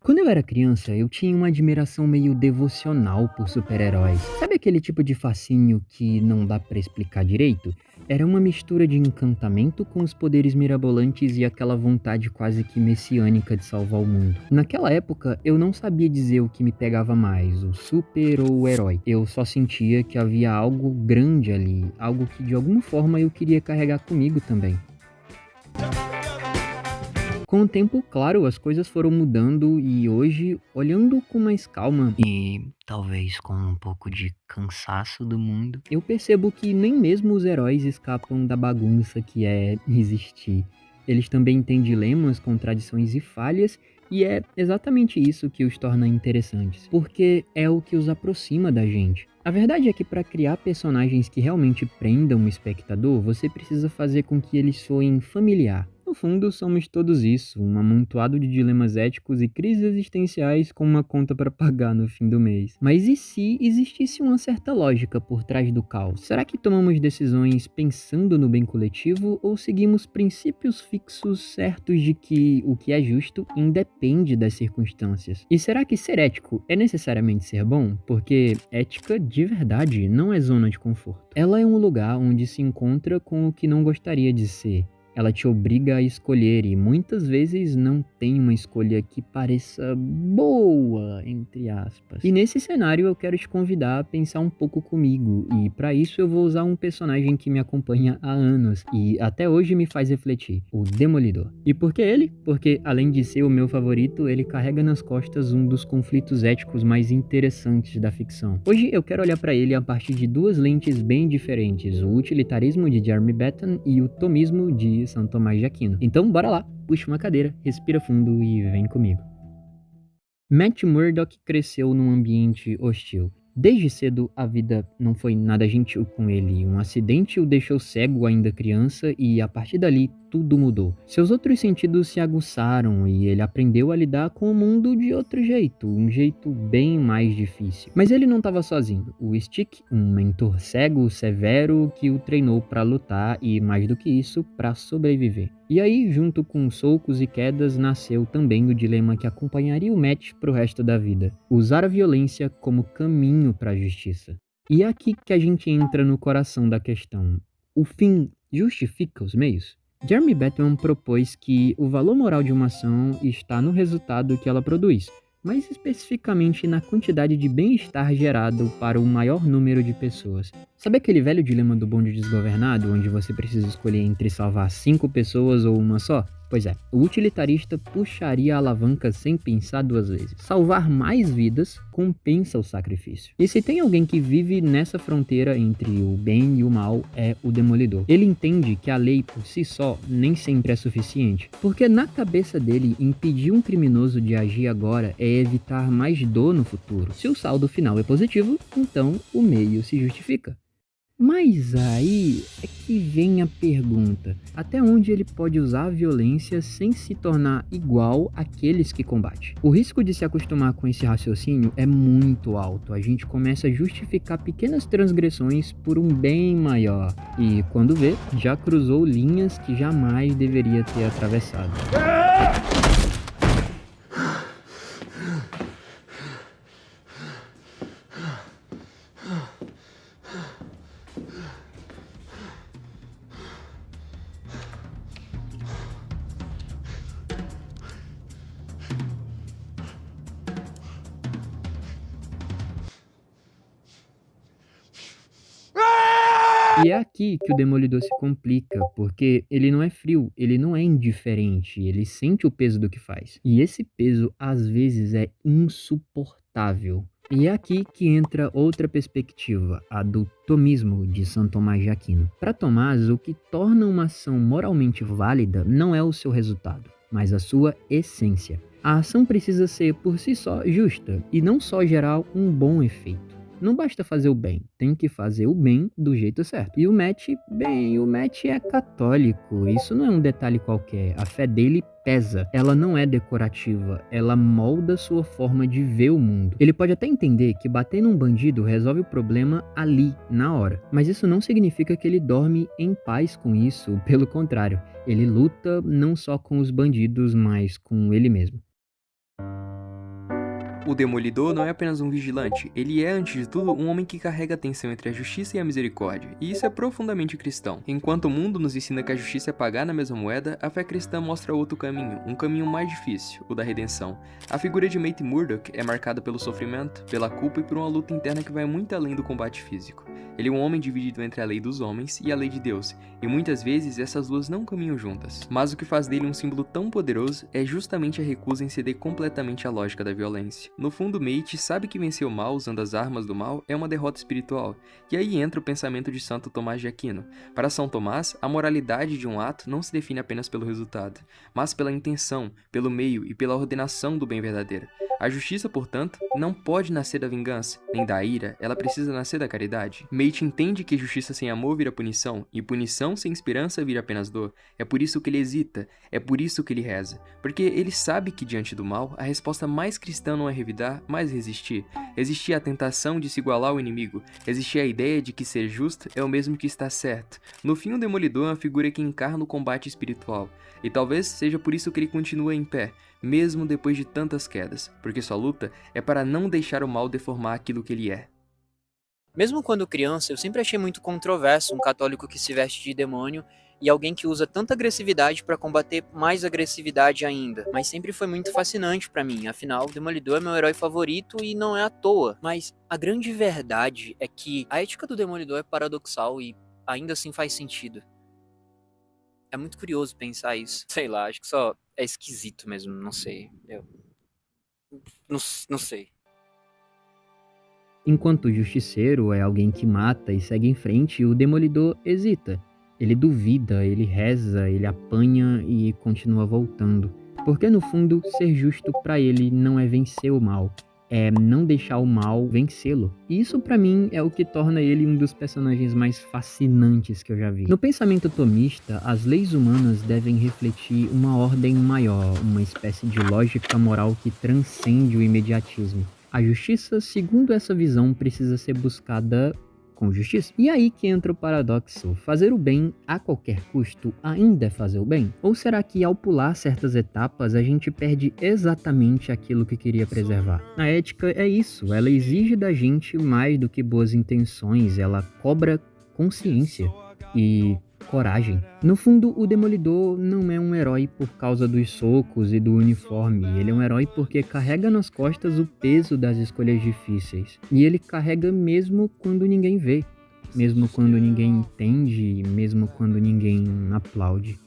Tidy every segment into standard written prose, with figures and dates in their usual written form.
Quando eu era criança, eu tinha uma admiração meio devocional por super-heróis. Sabe aquele tipo de fascínio que não dá pra explicar direito? Era uma mistura de encantamento com os poderes mirabolantes e aquela vontade quase que messiânica de salvar o mundo. Naquela época, eu não sabia dizer o que me pegava mais, o super ou o herói. Eu só sentia que havia algo grande ali, algo que de alguma forma eu queria carregar comigo também. Com o tempo, claro, as coisas foram mudando e hoje, olhando com mais calma e talvez com um pouco de cansaço do mundo, eu percebo que nem mesmo os heróis escapam da bagunça que é existir. Eles também têm dilemas, contradições e falhas, e é exatamente isso que os torna interessantes, porque é o que os aproxima da gente. A verdade é que para criar personagens que realmente prendam o espectador, você precisa fazer com que eles soem familiar. No fundo, somos todos isso, um amontoado de dilemas éticos e crises existenciais com uma conta para pagar no fim do mês. Mas e se existisse uma certa lógica por trás do caos? Será que tomamos decisões pensando no bem coletivo ou seguimos princípios fixos certos de que o que é justo independe das circunstâncias? E será que ser ético é necessariamente ser bom? Porque ética de verdade não é zona de conforto. Ela é um lugar onde se encontra com o que não gostaria de ser. Ela te obriga a escolher e muitas vezes não tem uma escolha que pareça boa, entre aspas. E nesse cenário eu quero te convidar a pensar um pouco comigo e para isso eu vou usar um personagem que me acompanha há anos e até hoje me faz refletir, o Demolidor. E por que ele? Porque além de ser o meu favorito, ele carrega nas costas um dos conflitos éticos mais interessantes da ficção. Hoje eu quero olhar para ele a partir de duas lentes bem diferentes, o utilitarismo de Jeremy Bentham e o tomismo de Santo Tomás de Aquino. Então bora lá, puxa uma cadeira, respira fundo e vem comigo. Matt Murdock cresceu num ambiente hostil. Desde cedo, a vida não foi nada gentil com ele. Um acidente o deixou cego ainda criança e, a partir dali, tudo mudou. Seus outros sentidos se aguçaram e ele aprendeu a lidar com o mundo de outro jeito, um jeito bem mais difícil. Mas ele não estava sozinho. O Stick, um mentor cego, severo, que o treinou para lutar e, mais do que isso, para sobreviver. E aí, junto com socos e quedas, nasceu também o dilema que acompanharia o Matt pro resto da vida: usar a violência como caminho para a justiça. E é aqui que a gente entra no coração da questão. O fim justifica os meios? Jeremy Bentham propôs que o valor moral de uma ação está no resultado que ela produz, mas especificamente na quantidade de bem-estar gerado para o maior número de pessoas. Sabe aquele velho dilema do bonde desgovernado, onde você precisa escolher entre salvar 5 pessoas ou uma só? Pois é, o utilitarista puxaria a alavanca sem pensar duas vezes. Salvar mais vidas compensa o sacrifício. E se tem alguém que vive nessa fronteira entre o bem e o mal, é o Demolidor. Ele entende que a lei por si só nem sempre é suficiente, porque na cabeça dele, impedir um criminoso de agir agora é evitar mais dor no futuro. Se o saldo final é positivo, então o meio se justifica. Mas aí é que vem a pergunta: até onde ele pode usar a violência sem se tornar igual àqueles que combate? O risco de se acostumar com esse raciocínio é muito alto. A gente começa a justificar pequenas transgressões por um bem maior e, quando vê, já cruzou linhas que jamais deveria ter atravessado. E é aqui que o Demolidor se complica, porque ele não é frio, ele não é indiferente, ele sente o peso do que faz. E esse peso, às vezes, é insuportável. E é aqui que entra outra perspectiva, a do tomismo de Santo Tomás de Aquino. Para Tomás, o que torna uma ação moralmente válida não é o seu resultado, mas a sua essência. A ação precisa ser, por si só, justa, e não só gerar um bom efeito. Não basta fazer o bem, tem que fazer o bem do jeito certo. E o Matt é católico, isso não é um detalhe qualquer, a fé dele pesa, ela não é decorativa, ela molda sua forma de ver o mundo. Ele pode até entender que bater num bandido resolve o problema ali, na hora, mas isso não significa que ele dorme em paz com isso, pelo contrário, ele luta não só com os bandidos, mas com ele mesmo. O Demolidor não é apenas um vigilante, ele é, antes de tudo, um homem que carrega a tensão entre a justiça e a misericórdia, e isso é profundamente cristão. Enquanto o mundo nos ensina que a justiça é pagar na mesma moeda, a fé cristã mostra outro caminho, um caminho mais difícil, o da redenção. A figura de Matt Murdock é marcada pelo sofrimento, pela culpa e por uma luta interna que vai muito além do combate físico. Ele é um homem dividido entre a lei dos homens e a lei de Deus, e muitas vezes essas duas não caminham juntas. Mas o que faz dele um símbolo tão poderoso é justamente a recusa em ceder completamente à lógica da violência. No fundo, Mate sabe que vencer o mal usando as armas do mal é uma derrota espiritual, e aí entra o pensamento de Santo Tomás de Aquino. Para São Tomás, a moralidade de um ato não se define apenas pelo resultado, mas pela intenção, pelo meio e pela ordenação do bem verdadeiro. A justiça, portanto, não pode nascer da vingança, nem da ira, ela precisa nascer da caridade. Mate entende que justiça sem amor vira punição, e punição sem esperança vira apenas dor. É por isso que ele hesita, é por isso que ele reza, porque ele sabe que diante do mal, a resposta mais cristã não é revidar, mas resistir. Resistir à tentação de se igualar ao inimigo, resistir à ideia de que ser justo é o mesmo que estar certo. No fim, o Demolidor é uma figura que encarna o combate espiritual, e talvez seja por isso que ele continua em pé, mesmo depois de tantas quedas, porque sua luta é para não deixar o mal deformar aquilo que ele é. Mesmo quando criança, eu sempre achei muito controverso um católico que se veste de demônio e alguém que usa tanta agressividade para combater mais agressividade ainda. Mas sempre foi muito fascinante para mim, afinal, o Demolidor é meu herói favorito e não é à toa. Mas a grande verdade é que a ética do Demolidor é paradoxal e ainda assim faz sentido. É muito curioso pensar isso. Sei lá, acho que só é esquisito mesmo, não sei. Eu não sei. Enquanto o Justiceiro é alguém que mata e segue em frente, o Demolidor hesita. Ele duvida, ele reza, ele apanha e continua voltando. Porque no fundo, ser justo pra ele não é vencer o mal, é não deixar o mal vencê-lo. E isso pra mim é o que torna ele um dos personagens mais fascinantes que eu já vi. No pensamento tomista, as leis humanas devem refletir uma ordem maior, uma espécie de lógica moral que transcende o imediatismo. A justiça, segundo essa visão, precisa ser buscada com justiça. E aí que entra o paradoxo. Fazer o bem a qualquer custo ainda é fazer o bem? Ou será que ao pular certas etapas a gente perde exatamente aquilo que queria preservar? A ética é isso, ela exige da gente mais do que boas intenções, ela cobra consciência e coragem. No fundo, o Demolidor não é um herói por causa dos socos e do uniforme. Ele é um herói porque carrega nas costas o peso das escolhas difíceis. E ele carrega mesmo quando ninguém vê, mesmo quando ninguém entende, mesmo quando ninguém aplaude.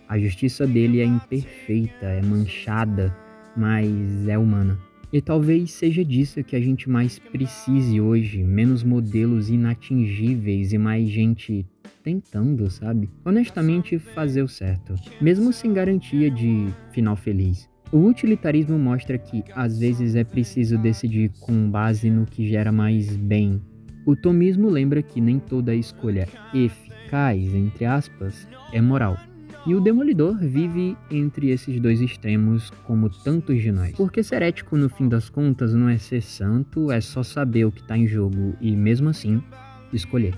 A justiça dele é imperfeita, é manchada, mas é humana. E talvez seja disso que a gente mais precise hoje, menos modelos inatingíveis e mais gente tentando, sabe? Honestamente, fazer o certo, mesmo sem garantia de final feliz. O utilitarismo mostra que, às vezes, é preciso decidir com base no que gera mais bem. O tomismo lembra que nem toda escolha eficaz, entre aspas, é moral. E o Demolidor vive entre esses dois extremos, como tantos de nós. Porque ser ético, no fim das contas, não é ser santo, é só saber o que tá em jogo e, mesmo assim, escolher.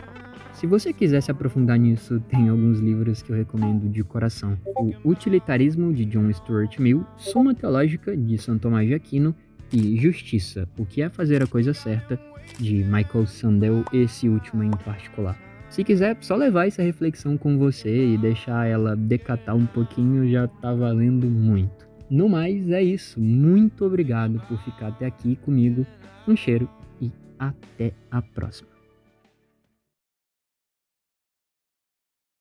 Se você quiser se aprofundar nisso, tem alguns livros que eu recomendo de coração. O Utilitarismo, de John Stuart Mill, Suma Teológica, de Santo Tomás de Aquino, e Justiça, o que é fazer a coisa certa, de Michael Sandel, esse último em particular. Se quiser só levar essa reflexão com você e deixar ela decatar um pouquinho, já tá valendo muito. No mais, é isso. Muito obrigado por ficar até aqui comigo. Um cheiro e até a próxima.